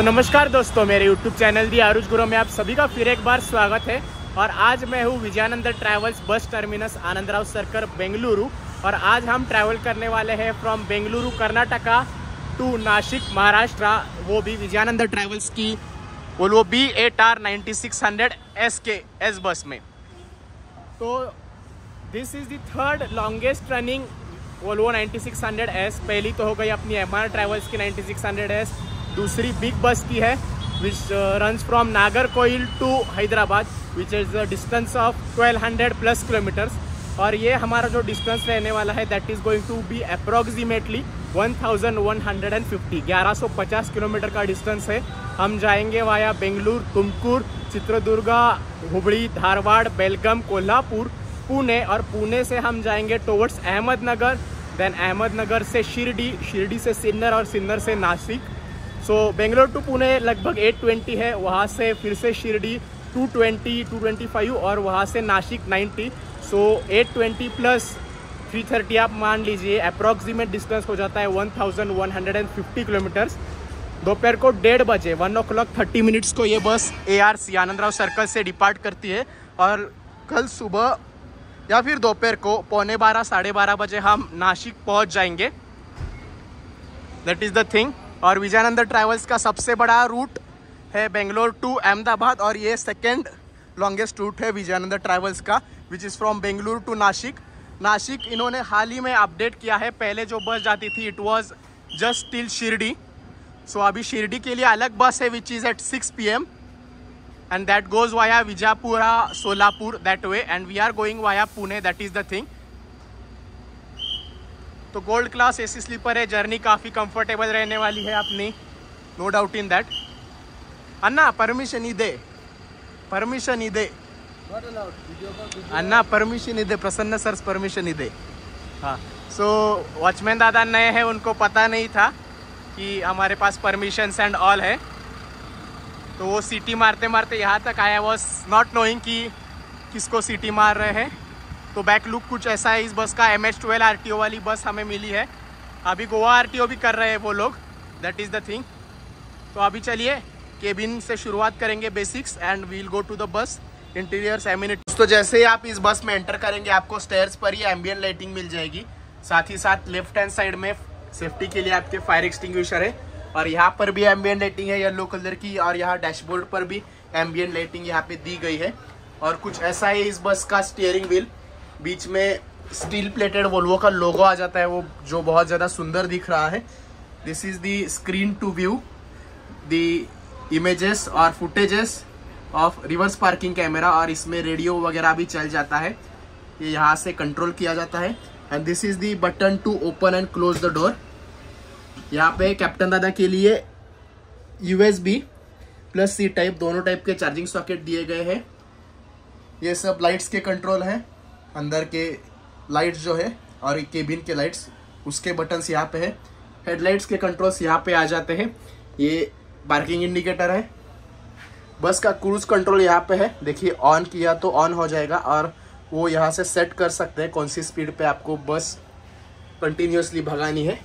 तो नमस्कार दोस्तों, मेरे YouTube चैनल दी आरुष गुरु में आप सभी का फिर एक बार स्वागत है। और आज मैं हूँ Vijayanand travels bus terminus Anandrao circle Bengaluru. और आज हम ट्रैवल करने वाले हैं फ्रॉम बेंगलुरु कर्नाटका टू नासिक महाराष्ट्र, वो भी विजयानंद ट्रैवल्स की वोल्वो B8R 9600 एस बस में। तो this is the third longest running Volvo 9600 S. पहली तो हो गई अपनी MR ट्रैवल्स की 9600 एस, दूसरी बिग बस की है which runs from Nagercoil to Hyderabad, which is the distance of 1200 plus kilometers. और ये हमारा जो डिस्टेंस रहने वाला है that is going to be approximately 1150 kilometer का डिस्टेंस है। हम जाएंगे वाया बेंगलुरु, तुमकुर, चित्रदुर्गा, हुबली, धारवाड़, बेलगाम, कोल्हापुर, पुणे, और पुणे से हम जाएंगे टुवर्ड्स अहमदनगर, देन अहमदनगर से शिरडी, शिरडी से सिन्नर और सिन्नर से नासिक। सो बेंगलोर टू पुणे लगभग 820 है, वहाँ से फिर से शिरडी 220, 225 और वहाँ से नासिक 90। सो 820 प्लस 330 आप मान लीजिए अप्रॉक्सीमेट डिस्टेंस हो जाता है 1150 किलोमीटर्स। दोपहर को 1:30 बजे 1:30 को ये बस ARC आनंदराव सर्कल से डिपार्ट करती है। और कल सुबह या फिर दोपहर को 11:15 साढ़े 12 बजे हम नासिक पहुंच जाएंगे। That is the thing. और विजयानंद ट्रैवल्स का सबसे बड़ा रूट है बेंगलोर टू अहमदाबाद, और ये सेकेंड लॉन्गेस्ट रूट है विजयानंद ट्रैवल्स का, which is from Bengaluru to Nashik. Nashik इन्होंने हाल ही में अपडेट किया है, पहले जो बस जाती थी it was just till Shirdi. So अभी शिरडी के लिए अलग बस है which is at 6 PM and that goes via Vijayapura, Solapur that way, and we are going via Pune, that is the thing. तो गोल्ड क्लास AC स्लीपर है, journey काफ़ी comfortable रहने वाली है अपनी, नो डाउट इन दैट। अन्ना permission ಇದೆ, permission ಇದೆ अन्ना, परमिशन ಇದೆ, प्रसन्न सर परमिशन ಇದೆ। हाँ, सो वॉचमैन दादा नए हैं, उनको पता नहीं था कि हमारे पास परमिशंस एंड ऑल है, तो वो सीटी मारते मारते यहाँ तक आया, वॉज नॉट नोइंग कि किसको सीटी मार रहे हैं। तो बैक लुक कुछ ऐसा है इस बस का। MH12 RTO वाली बस हमें मिली है, अभी गोवा RTO भी कर रहे हैं वो लोग, दैट इज़ द थिंग। तो अभी चलिए केबिन से शुरुआत करेंगे basics and we'll go to the bus interiors amenities. तो जैसे ही आप इस बस में एंटर करेंगे आपको स्टेयर्स पर ही एम्बियंट लाइटिंग मिल जाएगी, साथ ही साथ लेफ्ट हैंड साइड में सेफ्टी के लिए आपके फायर एक्सटिंग्विशर है, और यहाँ पर भी एम्बियंट लाइटिंग है येलो कलर की, और यहाँ डैशबोर्ड पर भी एम्बियंट लाइटिंग यहाँ पे दी गई है। और कुछ ऐसा है इस बस का स्टीयरिंग व्हील, बीच में स्टील प्लेटेड वोल्वो का लोगो आ जाता है, वो जो बहुत ज़्यादा सुंदर दिख रहा है। This is the screen to view the images और footages of reverse parking camera, और इसमें रेडियो वगैरह भी चल जाता है, ये यहाँ से कंट्रोल किया जाता है। And this is the button to open and close the door. यहाँ पे कैप्टन दादा के लिए USB प्लस C टाइप दोनों टाइप के चार्जिंग सॉकेट दिए गए हैं। ये सब लाइट्स के कंट्रोल हैं, अंदर के लाइट्स जो है और केबिन के लाइट्स, उसके बटन्स यहाँ पे है। हेडलाइट्स के कंट्रोल्स यहाँ पे आ जाते हैं। ये पार्किंग इंडिकेटर है। बस का क्रूज कंट्रोल यहाँ पे है, देखिए ऑन किया तो ऑन हो जाएगा, और वो यहाँ से सेट कर सकते हैं कौन सी स्पीड पे आपको बस कंटिन्यूसली भगानी है।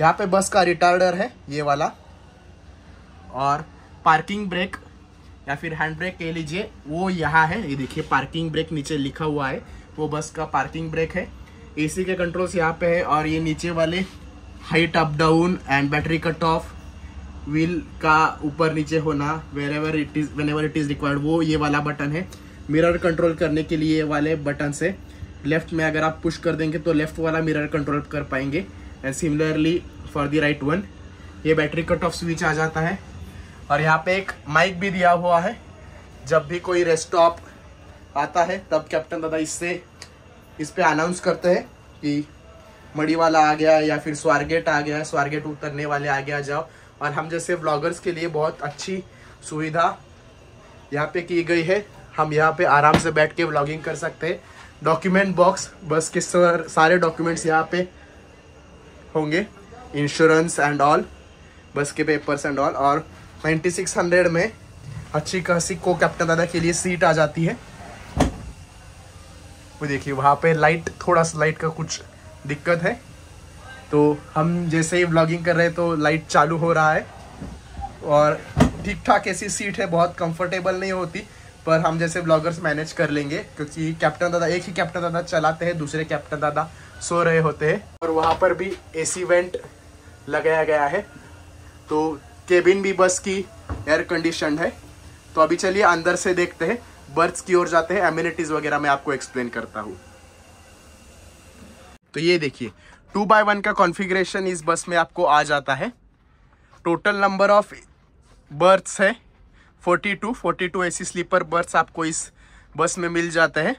यहाँ पे बस का रिटार्डर है ये वाला, और पार्किंग ब्रेक या फिर हैंड ब्रेक कह लीजिए वो यहाँ है, ये देखिए पार्किंग ब्रेक नीचे लिखा हुआ है, वो बस का पार्किंग ब्रेक है। AC के कंट्रोल्स यहाँ पे है, और ये नीचे वाले height up down and battery cut off, wheel का ऊपर नीचे होना wherever it is whenever it is required, वो ये वाला बटन है। मिरर कंट्रोल करने के लिए वाले बटन से लेफ्ट में अगर आप पुश कर देंगे तो लेफ्ट वाला मिरर कंट्रोल कर पाएंगे, and similarly for the right one. ये बैटरी कट ऑफ स्विच आ जाता है, और यहाँ पे एक माइक भी दिया हुआ है, जब भी कोई रेस्ट स्टॉप आता है तब कैप्टन दादा इस पे अनाउंस करते हैं कि मड़ी वाला आ गया या फिर स्वारगेट आ गया, स्वारगेट उतरने वाले आ गया जाओ। और हम जैसे व्लॉगर्स के लिए बहुत अच्छी सुविधा यहाँ पे की गई है, हम यहाँ पे आराम से बैठ के व्लॉगिंग कर सकते हैं। डॉक्यूमेंट बॉक्स, बस के सारे डॉक्यूमेंट्स यहाँ पे होंगे, इंश्योरेंस एंड ऑल, बस के पेपर्स एंड ऑल। और 9600 में अच्छी खासी को कैप्टन दादा के लिए सीट आ जाती है। वो देखिए वहाँ पे लाइट, थोड़ा सा लाइट का कुछ दिक्कत है, तो हम जैसे ही व्लॉगिंग कर रहे हैं तो लाइट चालू हो रहा है। और ठीक ठाक ऐसी सीट है, बहुत कंफर्टेबल नहीं होती, पर हम जैसे ब्लॉगर्स मैनेज कर लेंगे, क्योंकि कैप्टन दादा एक ही कैप्टन दादा चलाते हैं, दूसरे कैप्टन दादा सो रहे होते हैं। और वहाँ पर भी एसी वेंट लगाया गया है, तो केबिन भी बस की एयर कंडीशन है। तो अभी चलिए अंदर से देखते हैं, बर्थ्स की ओर जाते हैं, एमिनिटीज वगैरह मैं आपको एक्सप्लेन करता हूँ। तो ये देखिए 2x1 का कॉन्फ़िगरेशन इस बस में आपको आ जाता है। टोटल नंबर ऑफ बर्थ्स है 42 एसी स्लीपर बर्थ्स आपको इस बस में मिल जाते हैं।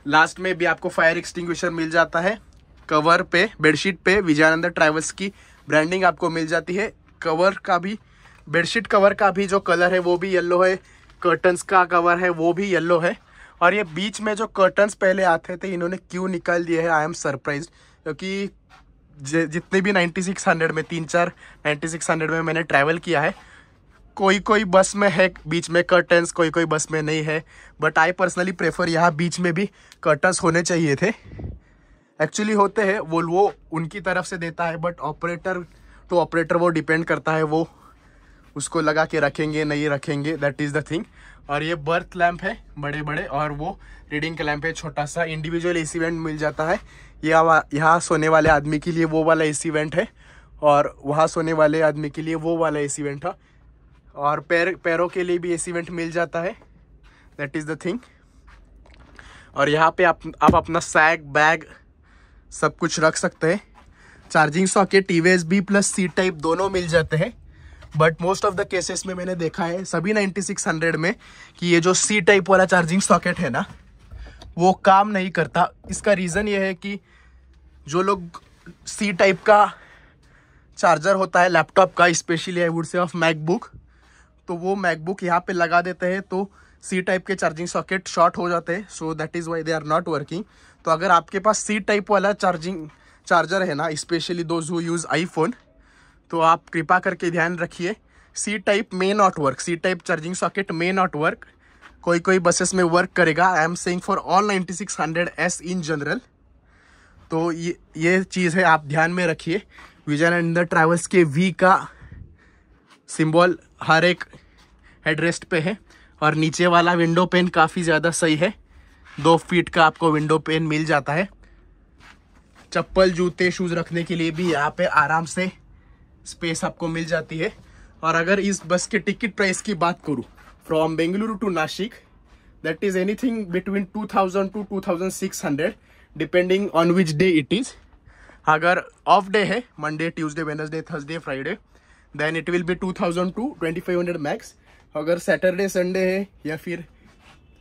लास्ट में भी आपको फायर एक्सटिंग्विशर मिल जाता है। कवर पे, बेडशीट पे विजयानंद ट्रैवल्स की ब्रांडिंग आपको मिल जाती है। कवर का भी, बेडशीट कवर का भी जो कलर है वो भी येलो है, कर्टन्स का कवर है वो भी येलो है। और ये बीच में जो कर्टन्स पहले आते थे इन्होंने क्यों निकाल दिए हैं, आई एम सरप्राइज्ड, क्योंकि जितने भी 9600 में 3-4 9600 में मैंने ट्रैवल किया है, कोई कोई बस में है बीच में कर्टन्स, कोई कोई बस में नहीं है। बट आई पर्सनली प्रेफर यहाँ बीच में भी कर्टन्स होने चाहिए थे। एक्चुअली होते हैं वो उनकी तरफ से देता है, बट ऑपरेटर टू ऑपरेटर वो डिपेंड करता है, वो उसको लगा के रखेंगे नहीं रखेंगे, दैट इज़ द थिंग। और ये बर्थ लैंप है बड़े बड़े, और वो रीडिंग का लैंप है छोटा सा। इंडिविजुअल एसी वेंट मिल जाता है। यहाँ सोने वाले आदमी के लिए वो वाला एसी वेंट है, और वहाँ सोने वाले आदमी के लिए वो वाला एसी वेंट है। और पैरों के लिए भी एसी वेंट मिल जाता है, दैट इज़ द थिंग। और यहाँ पे आप अपना सैग बैग सब कुछ रख सकते हैं। Charging socket USB plus C type दोनों मिल जाते हैं। But most of the cases में मैंने देखा है सभी 9600 में कि ये जो C टाइप वाला चार्जिंग सॉकेट है ना, वो काम नहीं करता। इसका रीज़न ये है कि जो लोग C टाइप का चार्जर होता है लैपटॉप का, specially I would say of MacBook, तो वो मैकबुक यहाँ पे लगा देते हैं, तो C टाइप के चार्जिंग सॉकेट शॉर्ट हो जाते हैं। So that is why they are not working. तो अगर आपके पास C टाइप वाला चार्जर है ना, specially those who use iPhone, तो आप कृपा करके ध्यान रखिए, C type may not work, C type charging socket may not work. कोई कोई बसेस में वर्क करेगा, I am saying for all 9600S in general. तो ये चीज़ है, आप ध्यान में रखिए। विजयानंद ट्रैवल्स के V का सिंबल हर एक हेडरेस्ट पे है, और नीचे वाला विंडो पेन काफ़ी ज़्यादा सही है। 2 फीट का आपको विंडो पेन मिल जाता है। चप्पल जूते शूज़ रखने के लिए भी यहाँ पे आराम से स्पेस आपको मिल जाती है। और अगर इस बस के टिकट प्राइस की बात करूँ, from Bengaluru to Nashik, that is anything between 2000 to 2600 depending on which day it is. अगर ऑफ डे है, Monday Tuesday Wednesday Thursday Friday, then it will be 2000 to 2500 max. अगर सैटरडे संडे है या फिर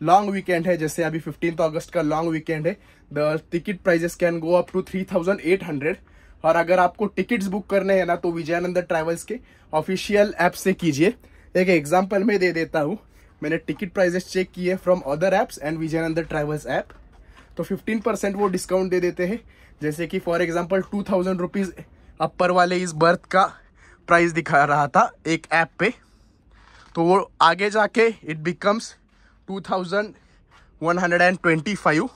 लॉन्ग वीकेंड है, जैसे अभी 15 अगस्त का लॉन्ग वीकेंड है, the ticket prices can go up to 3800। और अगर आपको टिकट्स बुक करने हैं ना, तो विजयानंद ट्रैवल्स के ऑफिशियल ऐप से कीजिए। एक एग्जांपल मैं दे देता हूँ, मैंने टिकट प्राइजेस चेक किए from other apps and Vijayanand travels app, तो 15% वो डिस्काउंट दे देते हैं। जैसे कि फॉर एग्जांपल 2000 रुपीज़ अपर वाले इस बर्थ का प्राइस दिखा रहा था एक ऐप पे, तो वो आगे जाके इट बिकम्स 2125।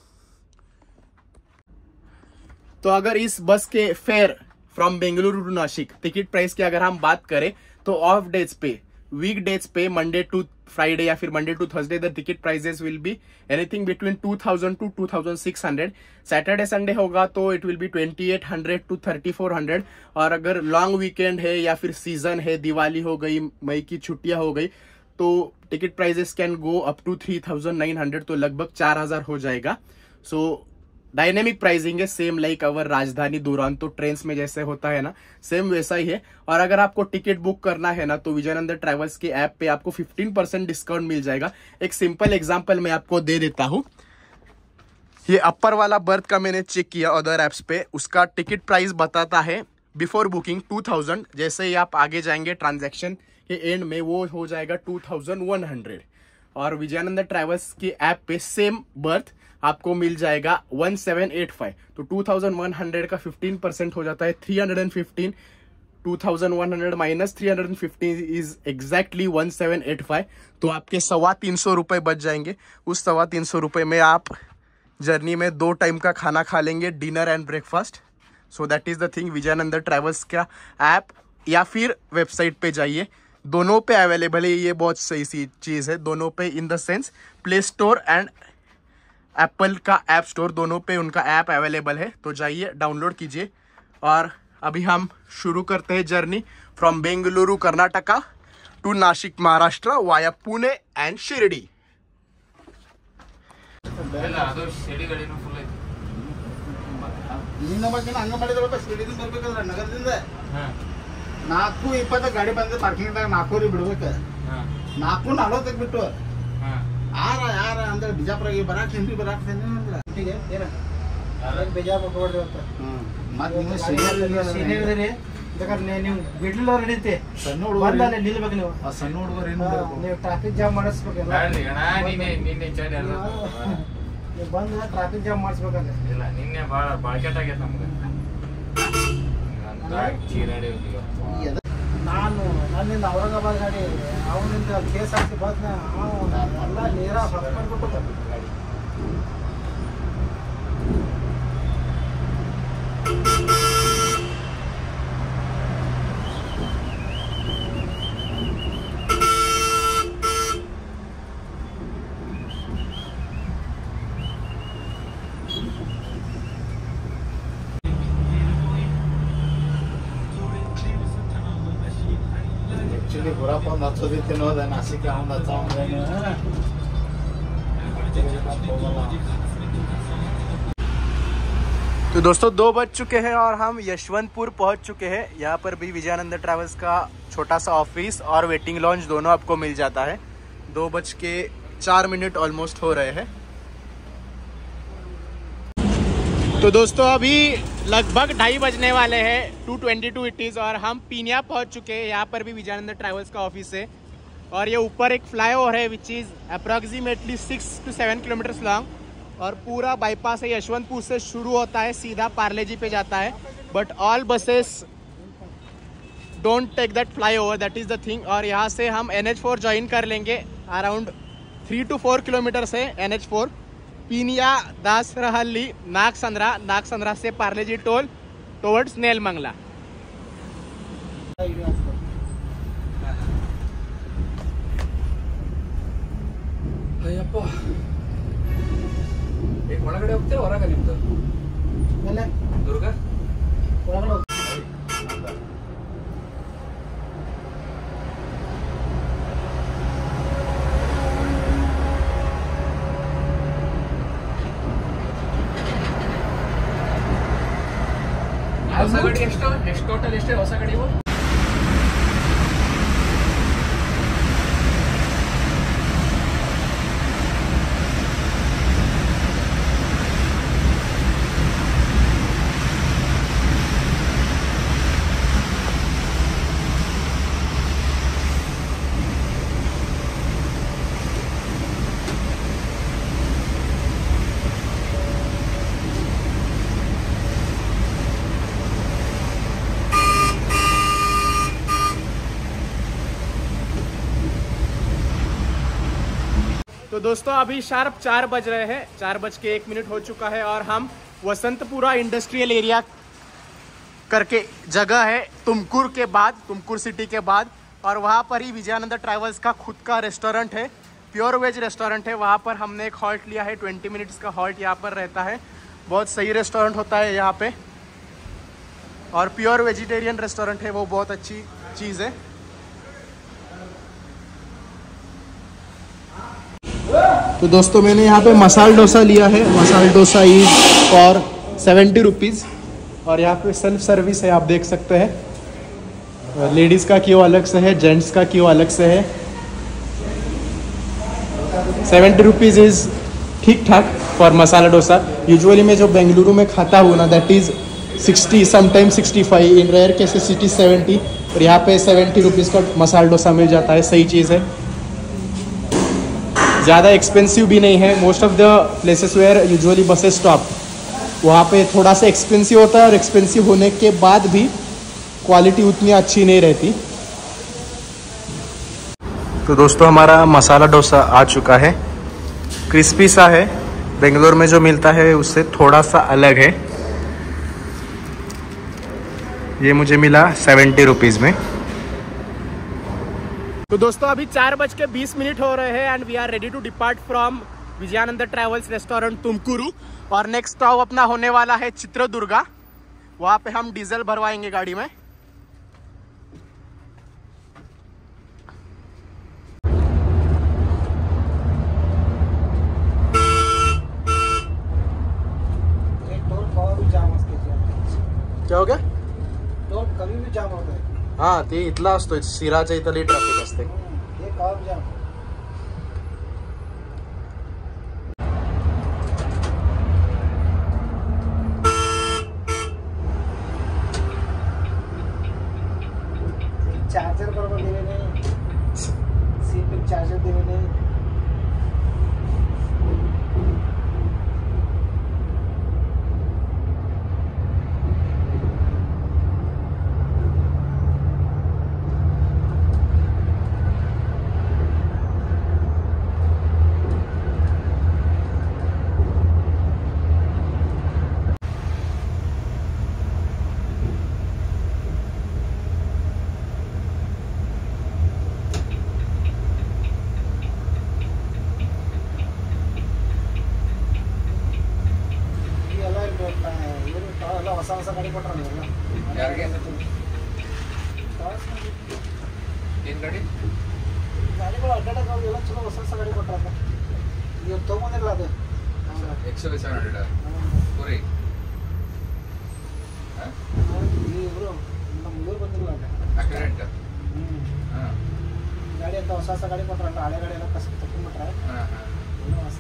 तो अगर इस बस के fare from Bengaluru to Nashik ticket price की अगर हम बात करें, तो ऑफ डेज पे, वीक डेज पे, मंडे टू फ्राइडे या फिर Monday to Thursday, the ticket prices will be anything between 2000 to 2600। Saturday Sunday होगा तो इट विल बी 2800 to 3400। और अगर लॉन्ग वीकेंड है या फिर सीजन है, दिवाली हो गई, मई की छुट्टियां हो गई, तो ticket prices can go up to 3900, तो लगभग 4000 हो जाएगा। सो डायनेमिक प्राइसिंग है, same like our Rajdhani Duronto trains में जैसे होता है ना, सेम वैसा ही है। और अगर आपको टिकट बुक करना है ना, तो विजयानंद ट्रैवल्स के ऐप पे आपको 15% डिस्काउंट मिल जाएगा। एक सिंपल एग्जांपल मैं आपको दे देता हूँ। ये अपर वाला बर्थ का मैंने चेक किया अदर ऐप्स पे, उसका टिकट प्राइस बताता है बिफोर बुकिंग 2000। जैसे ही आप आगे जाएंगे ट्रांजैक्शन के एंड में, वो हो जाएगा 2100। और विजयानंद ट्रैवल्स के ऐप पे सेम बर्थ आपको मिल जाएगा 1785। तो 2100 का 15% हो जाता है 315। 2100 माइनस 315 इज एग्जैक्टली 1785। तो आपके 325 रुपये बच जाएंगे। उस 325 रुपये में आप जर्नी में 2 टाइम का खाना खा लेंगे, dinner and breakfast. So that is the thing. Vijayanand travels का ऐप या फिर वेबसाइट पे जाइए, दोनों पे अवेलेबल है। ये बहुत सही सी चीज़ है, दोनों पे in the sense play store and Apple का ऐप स्टोर, दोनों पे उनका ऐप अवेलेबल है। तो जाइए डाउनलोड कीजिए। और अभी हम शुरू करते हैं journey from Bengaluru Karnataka to Nashik Maharashtra via Pune and Shirdi. ನಾಲ್ಕು 20 ಗಾಡಿ ಬಂದ ಪಾರ್ಕಿಂಗ್ದಾಗ 4 ಬಿಡ್ಬೇಕು, 4:40 ಬಿಟ್ಟು ಯಾರ ಅಂದ್ರೆ ಬಿಜಾಪುರ ಬರಾಕ್ ಹಿಂದಿ ಬರಾಕ್ ನೀವು ಬಿಡ್ಲಿಲ್ಲ ನಡೀತೆ. ಸಣ್ಣ ಹುಡುಗರು ನಿಲ್ಬೇಕು, ನೀವು ಸಣ್ಣ ಹುಡುಗರು ನೀವು ಟ್ರಾಫಿಕ್ ಜಾಮ್ ಮಾಡಿಸ್ಬೇಕು. ಬಂದ ಟ್ರಾಫಿಕ್ ಜಾಮ್ ಮಾಡಿಸ್ಬೇಕಂದ್ರೆ ಇಲ್ಲ. ನಿನ್ನೆ ಭಾಳ ಬಾಳ್ಕೆಟ್ ಆಗೈತೆ ನಮ್ಗೆ. ನಾನು ನನ್ನಿಂದ ಔರಂಗಾಬಾದ್ ಗಾಡಿ ಅವನಿಂದ KSRTC ಬಸ್ನ ಎಲ್ಲ ನೇರ ಹೊತ್ಕೊಂಡ್ಬಿಟ್ಟು ಗಾಡಿ. ಗುರಪ್ಪ ಹಚ್ಚೋದಿ ತಿನ್ನೋದ ನಾಸಿಕ ಅವನ तो दोस्तों 2 बज चुके हैं और हम यशवंतपुर पहुंच चुके हैं। यहाँ पर भी विजयानंद ट्रैवल्स का छोटा सा ऑफिस और वेटिंग लॉन्च दोनों आपको मिल जाता है। 2:04 ऑलमोस्ट हो रहे हैं। तो दोस्तों अभी लगभग 2:30 बजने वाले हैं, 2:22 इट इज़, और हम पीनिया पहुंच चुके हैं। यहाँ पर भी विजयानंद ट्रैवल्स का ऑफिस है और ये ऊपर एक फ्लाईओवर है which is approximately 6 to 7 kilometres long, और पूरा बाईपास है यशवंतपुर से शुरू होता है, सीधा पार्लेजी पे जाता है। But all buses don't take that flyover, that is the thing. और यहाँ से हम NH4 ज्वाइन कर लेंगे, अराउंड 3 to 4 किलोमीटर्स है NH4। पीनिया, दासरहल्ली, नागसंद्रा से पार्लेजी टोल टुवर्ड्स नेलमंगला। ಒಳಗಡೆ ಹೋಗ್ತೀರಾ ಹೊರಗೆ ನಿಮ್ದು ದುರ್ಗ ಒಳಗಡೆ ಹೊಸ ಗಾಡಿ ಎಷ್ಟು ಟೋಟಲ್ ಎಷ್ಟು ಹೊಸ ಗಾಡಿ? तो दोस्तों अभी शार्प 4 बज रहे हैं, 4:01 हो चुका है और हम वसंतपुरा इंडस्ट्रियल एरिया करके जगह है तुमकुर के बाद, तुमकुर सिटी के बाद, और वहाँ पर ही विजयानंद ट्रैवल्स का खुद का रेस्टोरेंट है, प्योर वेज रेस्टोरेंट है। वहाँ पर हमने एक हॉल्ट लिया है, 20 मिनट्स का हॉल्ट यहाँ पर रहता है। बहुत सही रेस्टोरेंट होता है यहाँ पे, और प्योर वेजिटेरियन रेस्टोरेंट है, वो बहुत अच्छी चीज़ है। तो दोस्तों मैंने यहाँ पे मसाला डोसा लिया है। Masala dosa is for 70 rupees, और यहाँ पे सेल्फ सर्विस है, आप देख सकते हैं। लेडीज़ का क्यों अलग से है, जेंट्स का क्यों अलग से है। 70 रुपीज़ इज़ ठीक ठाक फॉर मसाला डोसा। यूजुअली मैं जो बेंगलुरु में खाता हूँ ना, that is 60, sometime 65, in rare cases it is 70, और यहाँ पे 70 रुपीज़ का मसाला डोसा मिल जाता है। सही चीज़ है, ज़्यादा एक्सपेंसिव भी नहीं है। Most of the places where usually buses stop, वहाँ पे थोड़ा सा एक्सपेंसिव होता है, और एक्सपेंसिव होने के बाद भी क्वालिटी उतनी अच्छी नहीं रहती। तो दोस्तों हमारा मसाला डोसा आ चुका है, क्रिस्पी सा है, बेंगलोर में जो मिलता है उससे थोड़ा सा अलग है। ये मुझे मिला 70 रुपीज़ में। तो दोस्तों अभी 4:20 हो रहे हैं and we are ready to depart from Vijayanand travels restaurant Tumkuru. और नेक्स्ट स्टॉप अपना होने वाला है चित्रदुर्गा। वहाँ पे हम डीजल भरवाएंगे गाड़ी में। क्या हो गया? टोल कभी भी जाम होता है। हाँ ते इथला असतो, सिराच्या इथली ट्रॅफिक असते। हे कब जाम चार्जर बरोबर दिले नाही, सीट पे चार्जर दिले नाही। ಹೊಸ ಗಾಡಿ ಕೊಟ್ಟರೆ ಯಾರಿಗೆ ಏನು ಗಾಡಿಗಳು ಅಡ್ಡಾಡಕ್ಕೆ ಎಲ್ಲ ಚಲೋ ಹೊಸ ಗಾಡಿ ಕೊಟ್ಟರೆ ನೀವು ತೊಗೊಂಡಿರಲ್ಲ ಅದು XL700 ಪೂರಿ ಇವರು ನಮ್ಮ ಊರು ಬಂದಿರಲ್ಲ ಅದು ಗಾಡಿ ಅಂತ ಹೊಸ ಗಾಡಿ ಕೊಟ್ಟರೆ ಹಳೆ ಗಾಡಿ ಎಲ್ಲ ಕಸ ತಗೊಂಡ್ಬಿಟ್ರೆ ಇನ್ನೂ ಹೊಸ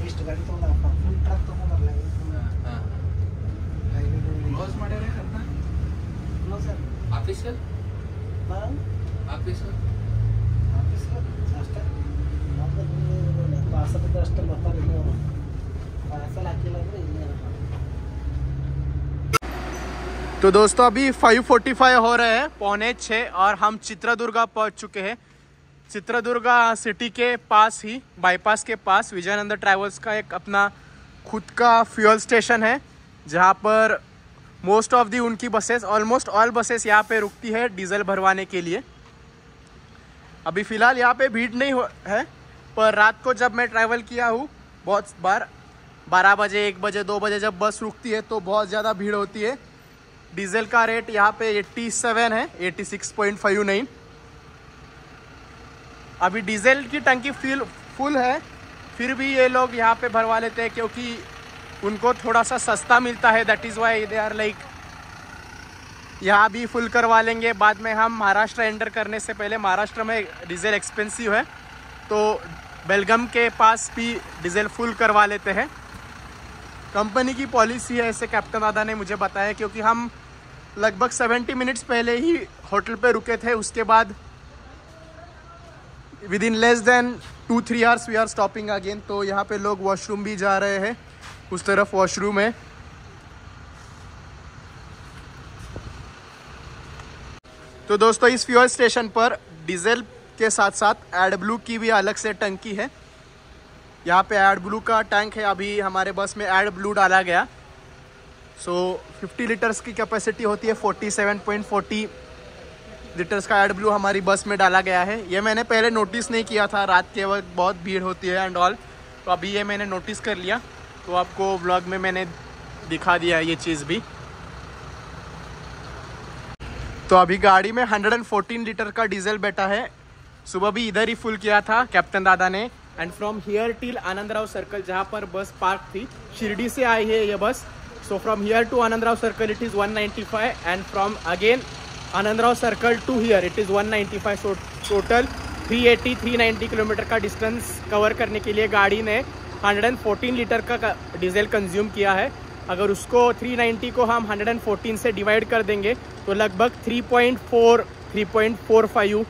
ಇಷ್ಟು ಗಾಡಿ ತೊಗೊಂಡ ಫುಲ್ ಟ್ರಕ್ ತೊಗೊಂಡ್ಬರಲ್ಲ ಕ್ಲೋಸ್ ಮಾಡ್ಯಾರ ಅದನ್ನ ಕ್ಲೋಸ್ ಸರ್ ಆಫೀಸರ್ ಆಫೀಸರ್ ಅಷ್ಟೇ ಪಾರ್ಸಲ್ ಇದ್ದರೆ ಅಷ್ಟೇ ಬರ್ತಾರೆ ಇಲ್ಲಿ ಅವರು ಪಾರ್ಸಲ್ ಹಾಕಿಲ್ಲ ಅಂದರೆ ಇಲ್ಲೇ तो दोस्तों अभी 5:45 हो रहे हैं, 5:45 और हम चित्रदुर्गा पहुंच चुके हैं। चित्रदुर्गा सिटी के पास ही बाईपास के पास विजयानंद ट्रैवल्स का एक अपना खुद का फ्यूल स्टेशन है, जहां पर मोस्ट ऑफ दी उनकी बसेस ऑलमोस्ट ऑल बसेस यहाँ पे रुकती है डीजल भरवाने के लिए। अभी फ़िलहाल यहाँ पे भीड़ नहीं है, पर रात को जब मैं ट्रैवल किया हूँ बहुत बार 12 बजे 1 बजे 2 बजे जब बस रुकती है तो बहुत ज़्यादा भीड़ होती है। डीजल का रेट यहाँ पे 87 है, 86.59। अभी डीजल की टंकी फुल है, फिर भी ये लोग यहाँ पे भरवा लेते हैं क्योंकि उनको थोड़ा सा सस्ता मिलता है। That is why they are like यहाँ भी फुल करवा लेंगे। बाद में हम महाराष्ट्र एंटर करने से पहले, महाराष्ट्र में डीजल एक्सपेंसिव है तो बेलगम के पास भी डीजल फुल करवा लेते हैं। कंपनी की पॉलिसी है, ऐसे कैप्टन दादा ने मुझे बताया, क्योंकि हम लगभग 70 मिनट्स पहले ही होटल पे रुके थे। उसके बाद within less than 2-3 hours we are stopping again. तो यहाँ पे लोग वॉशरूम भी जा रहे हैं, उस तरफ वॉशरूम है। तो दोस्तों इस फ्यूल स्टेशन पर डीजल के साथ साथ एडब्लू की भी अलग से टंकी है। यहाँ पे एडब्लू का टैंक है, अभी हमारे बस में एडब्लू डाला गया। सो 50 लीटर्स की कैपेसिटी होती है, 47.40 लीटर्स का एडब्लू हमारी बस में डाला गया है। ये मैंने पहले नोटिस नहीं किया था, रात के वक्त बहुत भीड़ होती है एंड ऑल, तो अभी ये मैंने नोटिस कर लिया, तो आपको व्लॉग में मैंने दिखा दिया ये चीज़ भी। तो अभी गाड़ी में 114 लीटर का डीजल बैठा है। सुबह भी इधर ही फुल किया था कैप्टन दादा ने। And from here till Anandrao circle, जहाँ पर बस पार्क थी, शिरडी से आई है ये bus. So from here to Anandrao circle it is 195 and from again Anandrao circle to here it is 195। So total 380-390 kilometer का डिस्टेंस कवर करने के लिए गाड़ी ने 114 लीटर का डीजल कंज्यूम किया है। अगर उसको 390 को हम 114 से डिवाइड कर देंगे तो लगभग 3.45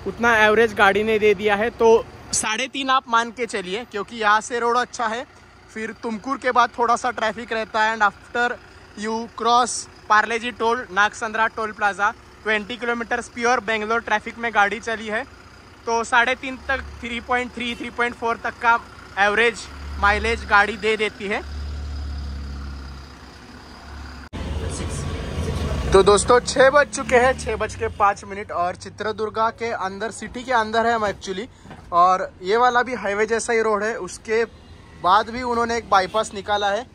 उतना एवरेज गाड़ी ने दे दिया है। तो 3.5 आप मान के चलिए, क्योंकि यहाँ से रोड अच्छा है, फिर तुमकुर के बाद थोड़ा सा ट्रैफिक रहता है and after you cross Parle G toll Nagasandra toll plaza 20 kilometres pure Bangalore traffic में गाड़ी चली है। तो 3.5 तक 3.3-3.4 तक का एवरेज माइलेज गाड़ी दे देती है। तो दोस्तों 6 बज चुके हैं, 6:05 और चित्रदुर्गा के अंदर, सिटी के अंदर है हम एक्चुअली। और ये वाला भी हाईवे जैसा ही रोड है। उसके बाद भी उन्होंने एक बाईपास निकाला है,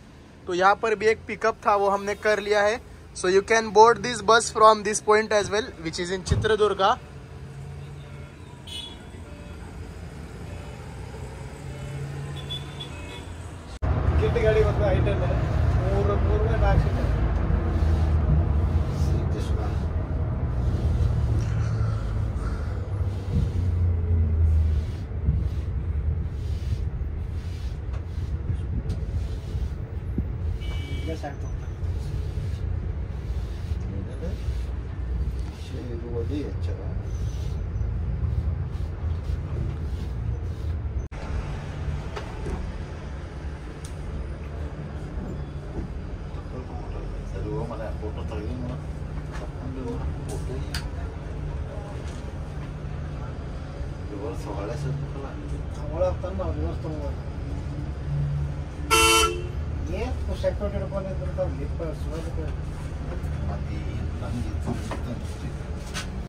तो यहाँ पर भी एक पिकअप था, वो हमने कर लिया है। So you can board this bus from this point as well, which is in Chitradurga. गाड़ी मतलब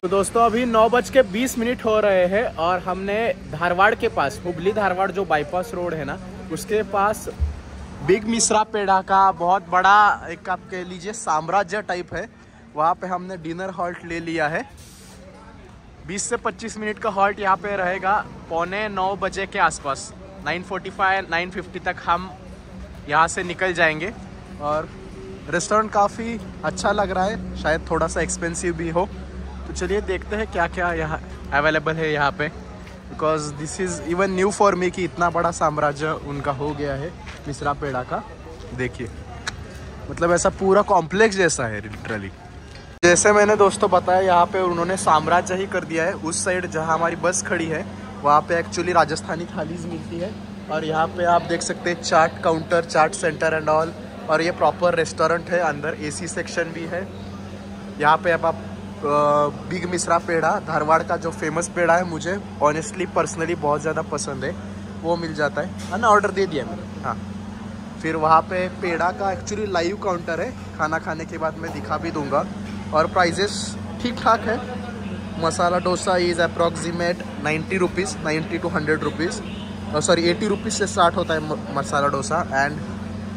तो दोस्तों अभी 9:20 हो रहे हैं और हमने धारवाड़ के पास, हुबली धारवाड़ जो बाईपास रोड है ना, उसके पास बिग मिश्रा पेड़ा का बहुत बड़ा एक आप कह लीजिए साम्राज्य टाइप है, वहाँ पे हमने डिनर हॉल्ट ले लिया है। 20 से 25 मिनट का हॉल्ट यहाँ पे रहेगा। 8:45 बजे के आसपास 9:45 9:50 तक हम यहाँ से निकल जाएंगे। और रेस्टोरेंट काफ़ी अच्छा लग रहा है, शायद थोड़ा सा एक्सपेंसिव भी हो। तो चलिए देखते हैं क्या क्या यहाँ अवेलेबल है यहाँ पे, because this is even new for me कि इतना बड़ा साम्राज्य उनका हो गया है मिश्रा पेड़ा का। देखिए मतलब ऐसा पूरा कॉम्प्लेक्स जैसा है लिटरली। जैसे मैंने दोस्तों बताया, यहाँ पे उन्होंने साम्राज्य ही कर दिया है। उस साइड जहाँ हमारी बस खड़ी है वहाँ पे एक्चुअली राजस्थानी थालीज मिलती है, और यहाँ पे आप देख सकते हैं chaat counter, chaat centre and all. और ये प्रॉपर रेस्टोरेंट है, अंदर एसी सेक्शन भी है। यहाँ पे अब आप बिग मिश्रा पेड़ा, धारवाड़ का जो फेमस पेड़ा है, मुझे ऑनेस्टली पर्सनली बहुत ज़्यादा पसंद है, वो मिल जाता है ना। ऑर्डर दे दिया मैंने, हाँ। फिर वहाँ पे पेड़ा का एक्चुअली लाइव काउंटर है, खाना खाने के बाद मैं दिखा भी दूंगा। और प्राइजेस ठीक ठाक है। Masala dosa is approximate 90 rupees, 90 to 100 rupees, sorry 80 rupees से स्टार्ट होता है मसाला डोसा। एंड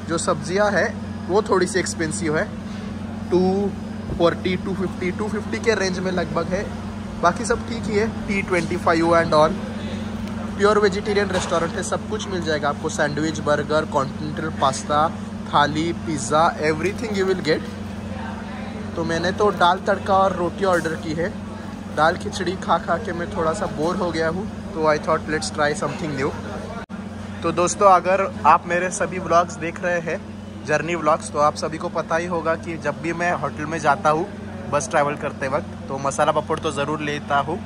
जो सब्जियां है वो थोड़ी सी एक्सपेंसिव है, 240 250 के रेंज में लगभग है। बाकी सब ठीक ही है, T25 and all. Pure vegetarian restaurant है, सब कुछ मिल जाएगा आपको। सैंडविच, बर्गर, कॉन्टिनेंटल पास्ता, थाली, pizza, everything you will get. तो मैंने तो दाल तड़का और रोटी ऑर्डर की है। दाल खिचड़ी खा खा के मैं थोड़ा सा बोर हो गया हूँ, तो I thought let's try something new. तो दोस्तों अगर आप मेरे सभी व्लॉग्स देख रहे हैं, जर्नी व्लॉग्स, तो आप सभी को पता ही होगा कि जब भी मैं होटल में जाता हूँ बस ट्रैवल करते वक्त, तो मसाला पापड़ तो ज़रूर लेता हूँ।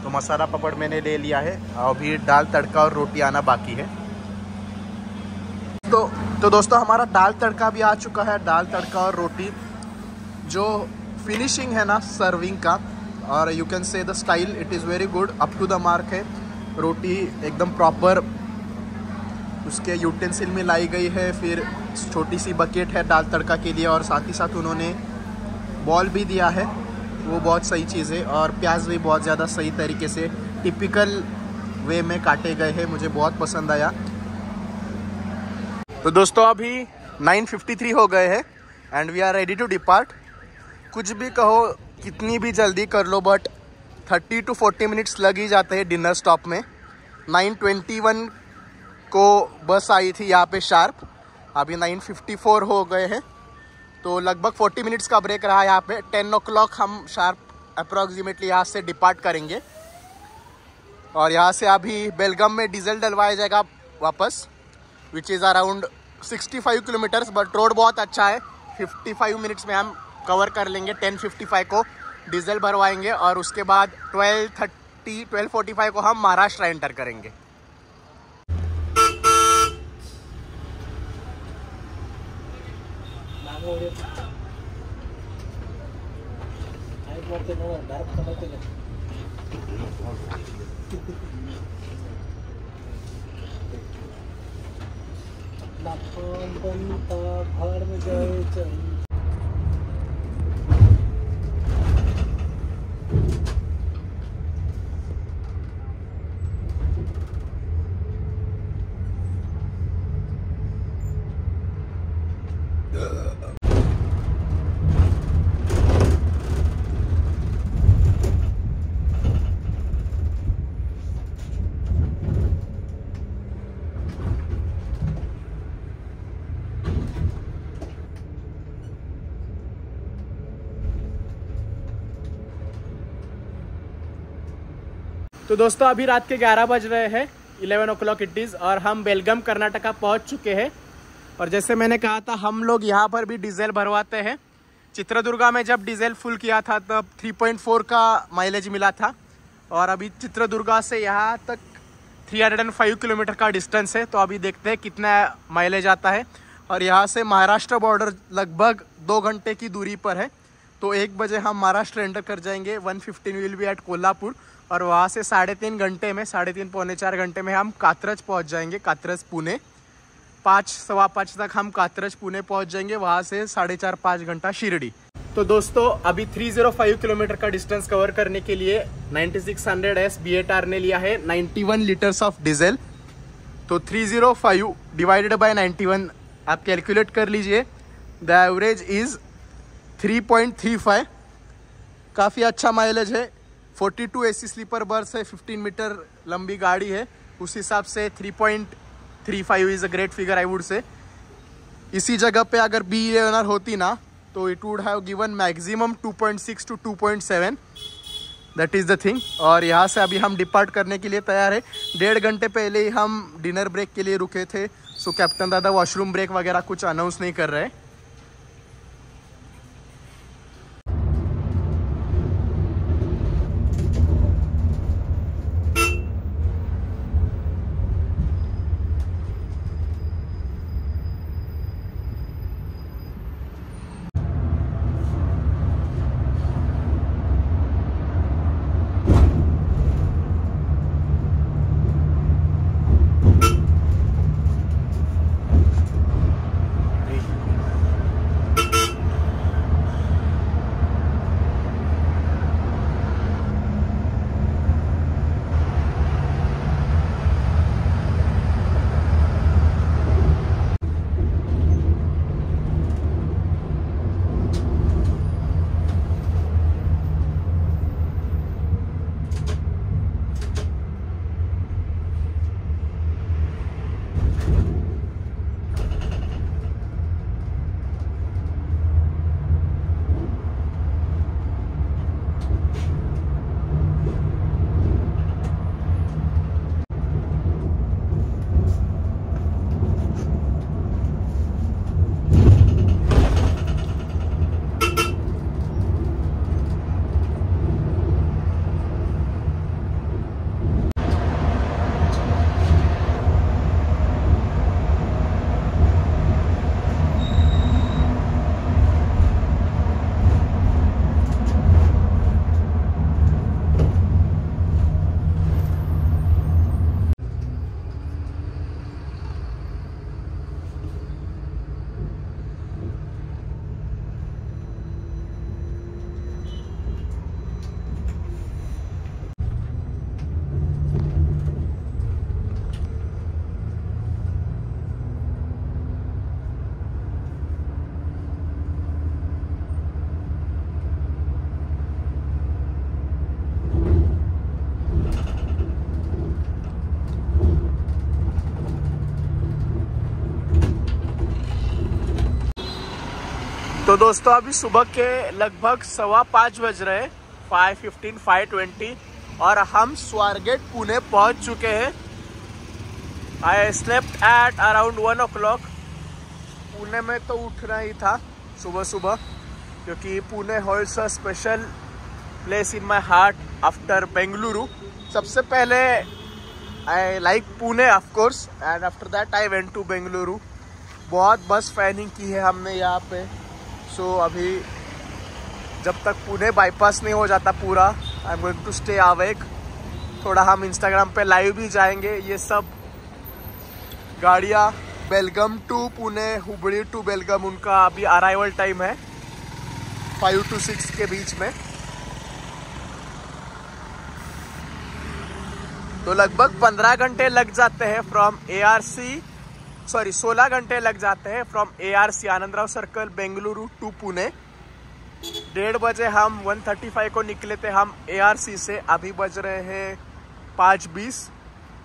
तो मसाला पापड़ मैंने ले लिया है, अभी दाल तड़का और रोटी आना बाकी है। तो दोस्तों हमारा दाल तड़का भी आ चुका है। दाल तड़का और रोटी, जो फिनिशिंग है ना सर्विंग का, और you can say the style, it is very good, up to the mark है। रोटी एकदम प्रॉपर उसके यूटेंसिल में लाई गई है। फिर छोटी सी बकेट है दाल तड़का के लिए, और साथ ही साथ उन्होंने बॉल भी दिया है, वो बहुत सही चीज़ है। और प्याज भी बहुत ज़्यादा सही तरीके से टिपिकल वे में काटे गए हैं, मुझे बहुत पसंद आया। तो दोस्तों अभी 9:53 हो गए हैं and we are ready to depart. कुछ भी कहो, कितनी भी जल्दी कर लो, बट 30 to 40 मिनट्स लग ही जाते हैं डिनर स्टॉप में। 9:21 को बस आई थी यहाँ पे शार्प, अभी 9:54 हो गए हैं, तो लगभग 40 मिनट्स का ब्रेक रहा यहाँ पे। 10 o'clock हम शार्प अप्रॉक्सीमेटली यहाँ से डिपार्ट करेंगे। और यहाँ से अभी बेलगाम में डीजल डलवाया जाएगा वापस, which is around 65 kilometres, but road बहुत अच्छा है। 55 मिनट्स में हम कवर कर लेंगे। 10:55 को डीजल भरवाएंगे और उसके बाद 12:45 को हम महाराष्ट्र एंटर करेंगे। नाफान बनता भाड़ में जाए चल। तो दोस्तों अभी रात के 11 बज रहे हैं, 11 o'clock इट इज़, और हम बेलगम कर्नाटका पहुंच चुके हैं। और जैसे मैंने कहा था हम लोग यहाँ पर भी डीजल भरवाते हैं। चित्रदुर्गा में जब डीजल फुल किया था तब 3.4 का माइलेज मिला था, और अभी चित्रदुर्गा से यहाँ तक 305 किलोमीटर का डिस्टेंस है। तो अभी देखते हैं कितना माइलेज आता है। और यहाँ से महाराष्ट्र बॉर्डर लगभग 2 घंटे की दूरी पर है। तो 1 बजे हम महाराष्ट्र एंटर कर जाएंगे। 1:15 विल बी एट कोल्हापुर, और वहाँ से 3.5 घंटे में, 3.5 पौने 4 घंटे में हम कात्रज पहुँच जाएंगे, कात्रज पुणे। 5 सवा 5 तक हम कात्रज पुणे पहुँच जाएंगे, वहाँ से 4.5-5 घंटा शिरडी। तो दोस्तों अभी 305 किलोमीटर का डिस्टेंस कवर करने के लिए 9600S BATR ने लिया है 91 लीटर्स ऑफ डीजल। तो 305 डिवाइडेड बाय 91 आप कैलकुलेट कर लीजिए। The average is 3.35। काफ़ी अच्छा माइलेज है। 42 AC स्लीपर बर्थ है, 15 मीटर लंबी गाड़ी है, उस हिसाब से 3.35 is a great figure I would say. इसी जगह पे अगर B11R होती ना तो it would have given maximum 2.6 to 2.7। That is the thing. और यहाँ से अभी हम डिपार्ट करने के लिए तैयार है। 1.5 घंटे पहले ही हम डिनर ब्रेक के लिए रुके थे। सो कैप्टन दादा वॉशरूम ब्रेक वगैरह कुछ अनाउंस नहीं कर रहे। तो दोस्तों अभी सुबह के लगभग 5:15 बज रहे, 5:15, 5:20, और हम स्वारगेट पुणे पहुंच चुके हैं। I slept at around 1 o'clock। Pune में तो उठना ही था सुबह सुबह, क्योंकि Pune holds a special place in my heart after Bengaluru. सबसे पहले I like Pune of course, and after that I went to Bengaluru. बहुत बस फैनिंग की है हमने यहाँ पे। सो अभी जब तक पुणे बाईपास नहीं हो जाता पूरा, I am going to stay awake. थोड़ा हम इंस्टाग्राम पे लाइव भी जाएंगे। ये सब गाड़ियाँ बेलगम टू पुणे, हुबली टू बेलगम उनका अभी अराइवल टाइम है 5 to 6 के बीच में। तो लगभग 15 घंटे लग जाते हैं फ्रॉम ARC, 16 घंटे लग जाते हैं from ARC Anandrao circle Bengaluru to Pune. 1:30 बजे हम 1:35 को निकले थे हम ARC से, अभी बज रहे हैं 5:20।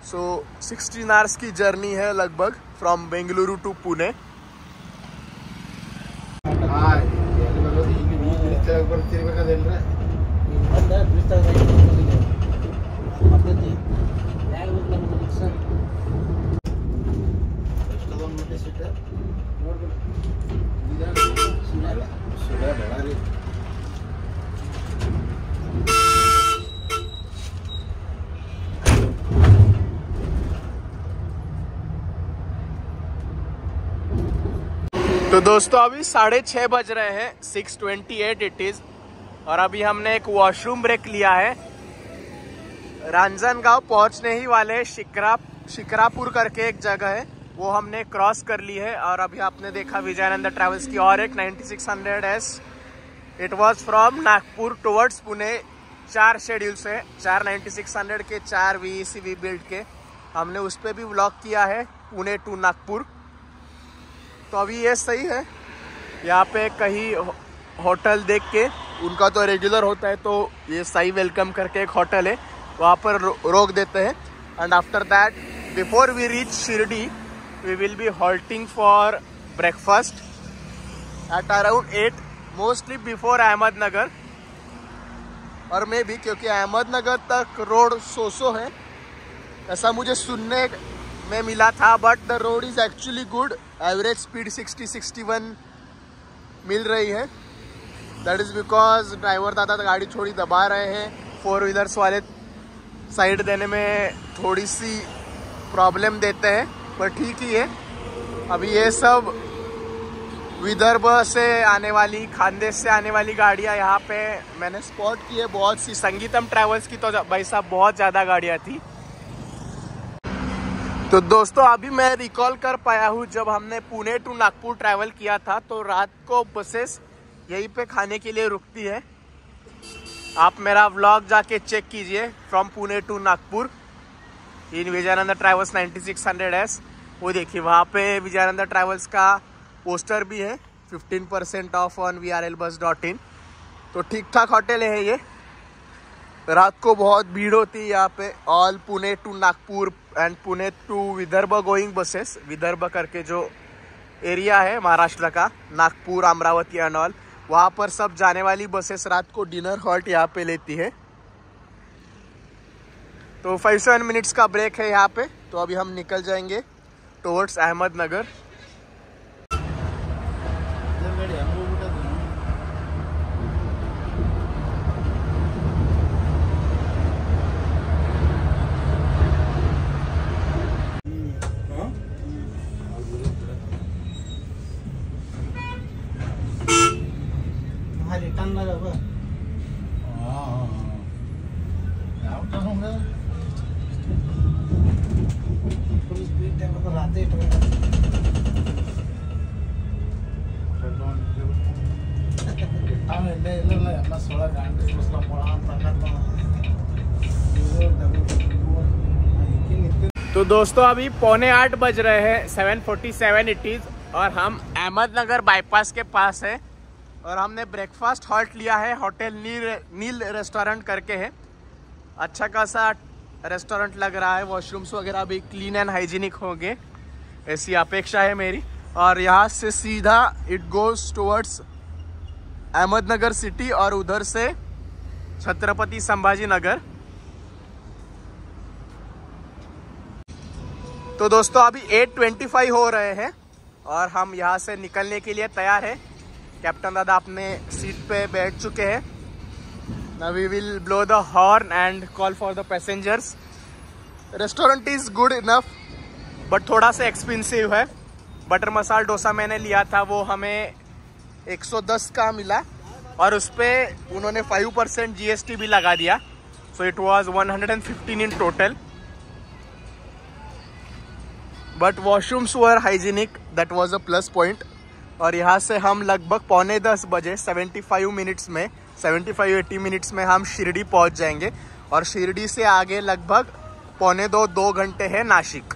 सो 16 आवर्स की जर्नी है लगभग फ्रॉम बेंगलुरु टू पुणे। तो दोस्तों अभी 6:30 बज रहे हैं, 6:28 इट इज, और अभी हमने एक वॉशरूम ब्रेक लिया है। रांजनगांव पहुंचने ही वाले शिकरापुर करके एक जगह है, वो हमने क्रॉस कर ली है। और अभी आपने देखा विजयानंद ट्रैवल्स की और एक 9600S, it was from Nagpur towards Pune. 4 schedules है, 4 9600 के, 4 VEC वी बिल्ड के। हमने उस पर भी व्लॉग किया है, पुणे टू नागपुर। तो अभी ये सही है, यहाँ पे कहीं होटल देख के, उनका तो रेगुलर होता है, तो ये सही वेलकम करके एक होटल है, वहाँ पर रोक देते हैं। And after that before we reach Shirdi we will be halting for breakfast at around 8, mostly before Ahmednagar. और मे भी क्योंकि अहमदनगर तक रोड सो है, ऐसा मुझे सुनने में मिला था, but the road is actually good. Average speed 60-61 मिल रही है। दैट इज बिकॉज ड्राइवर दादा गाड़ी थोड़ी दबा रहे हैं। 4 व्हीलर्स वाले साइड देने में थोड़ी सी प्रॉब्लम देते हैं, पर ठीक ही है। अभी ये सब विदर्भ से आने वाली, खानदेश से आने वाली गाड़ियाँ यहाँ पे मैंने स्पॉट की है बहुत सी। संगीतम ट्रैवल्स की तो भाई साहब बहुत ज़्यादा गाड़ियाँ थी। तो दोस्तों अभी मैं रिकॉल कर पाया हूँ, जब हमने पुणे टू नागपुर ट्रैवल किया था तो रात को बसेस यहीं पे खाने के लिए रुकती है। आप मेरा व्लॉग जाके चेक कीजिए, from Pune to Nagpur in Vijayanand travels 9600S। वो देखिए वहाँ पे विजयानंद ट्रैवल्स का पोस्टर भी है, 15% ऑफ ऑन vrlbus.in। तो ठीक ठाक होटल है ये। रात को बहुत भीड़ होती है यहाँ पे। All Pune to Nagpur and Pune to Vidarbha going buses, Vidarbha करके जो एरिया है महाराष्ट्र का, नागपुर, अमरावती एंड ऑल, वहाँ पर सब जाने वाली बसेस रात को डिनर हॉल्ट यहाँ पे लेती है। तो 5-7 मिनट्स का ब्रेक है यहाँ पे। तो अभी हम निकल जाएंगे टुवर्ड्स अहमदनगर। तो दोस्तों अभी 7:45 बज रहे हैं, 7:47 इट इज, और हम अहमदनगर बाईपास के पास है। और हमने ब्रेकफास्ट हॉल्ट लिया है, होटल नील रेस्टोरेंट करके है। अच्छा खासा रेस्टोरेंट लग रहा है, वॉशरूम्स वगैरह भी क्लीन एंड हाइजीनिक होंगे, ऐसी अपेक्षा है मेरी। और यहाँ से सीधा it goes towards Ahmednagar city और उधर से छत्रपति संभाजी नगर। तो दोस्तों अभी 8:25 हो रहे हैं और हम यहाँ से निकलने के लिए तैयार है। कैप्टन दादा अपने सीट पे बैठ चुके हैं। Now we will blow the horn and call for the passengers. Restaurant is good enough but थोड़ा सा एक्सपेंसिव है। बटर मसाला डोसा मैंने लिया था, वो हमें 110 का मिला और उस पर उन्होंने 5% GST भी लगा दिया। So it was 115 in total. But washrooms were hygienic, that was a plus point. और यहाँ से हम लगभग 9:45 बजे 75-80 मिनट्स में हम शिरडी पहुँच जाएंगे। और शिरडी से आगे लगभग 1.25-2 घंटे है नासिक।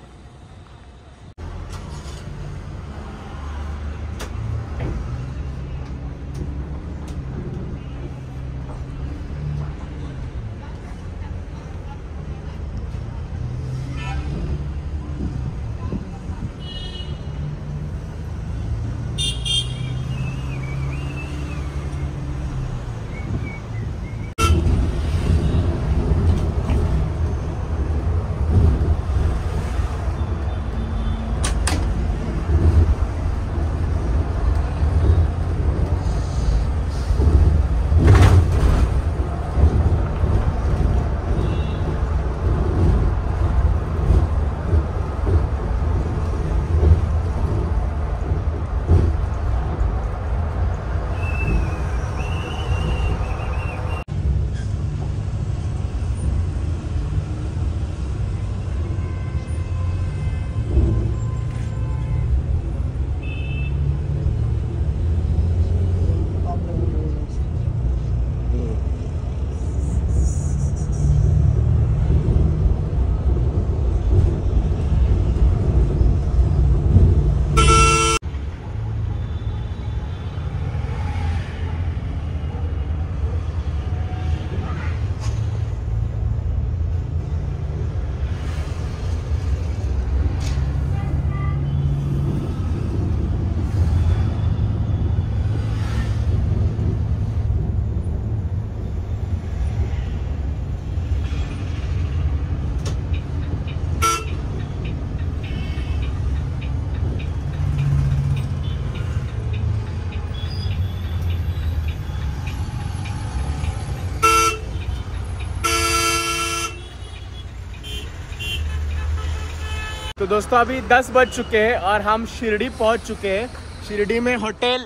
तो दोस्तों अभी 10 बज चुके हैं और हम शिरडी पहुंच चुके हैं। शिरडी में होटल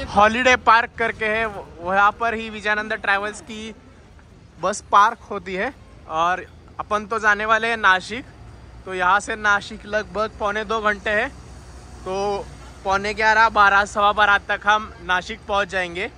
हॉलीडे पार्क करके है, वहाँ पर ही विजयानंद ट्रैवल्स की बस पार्क होती है। और अपन तो जाने वाले हैं नासिक, तो यहाँ से नासिक लगभग 1.25-2 घंटे है। तो 11:15, 12, सवा 12 तक हम नासिक पहुँच जाएंगे।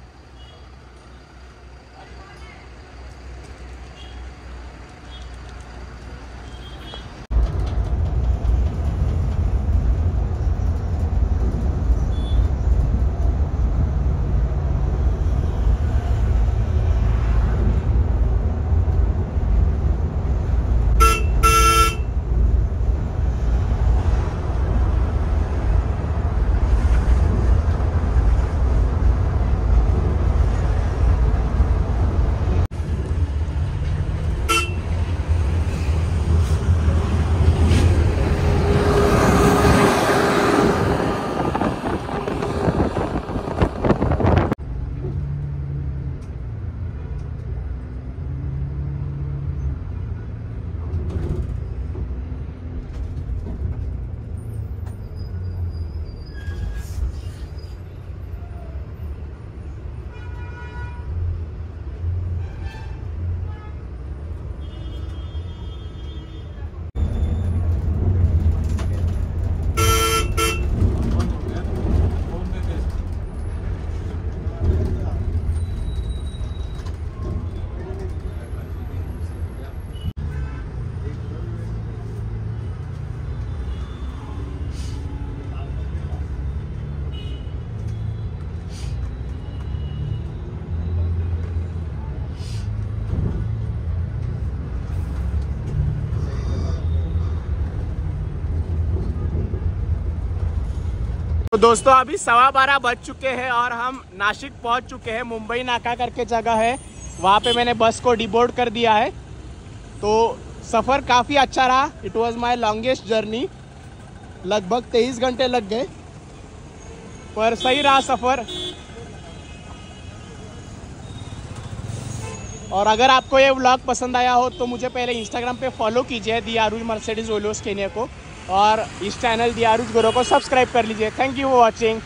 तो दोस्तों अभी 12:15 बज चुके हैं और हम नासिक पहुंच चुके हैं। मुंबई नाका करके जगह है, वहाँ पे मैंने बस को डिबोर्ड कर दिया है। तो सफ़र काफ़ी अच्छा रहा। It was my longest journey, लगभग 23 घंटे लग गए, पर सही रहा सफ़र। और अगर आपको ये व्लॉग पसंद आया हो तो मुझे पहले इंस्टाग्राम पे फॉलो कीजिए दी आरुज मर्सिडीज ओलियोस केनिया को, और इस चैनल दी आरुज गुरु को सब्सक्राइब कर लीजिए। Thank you for watching.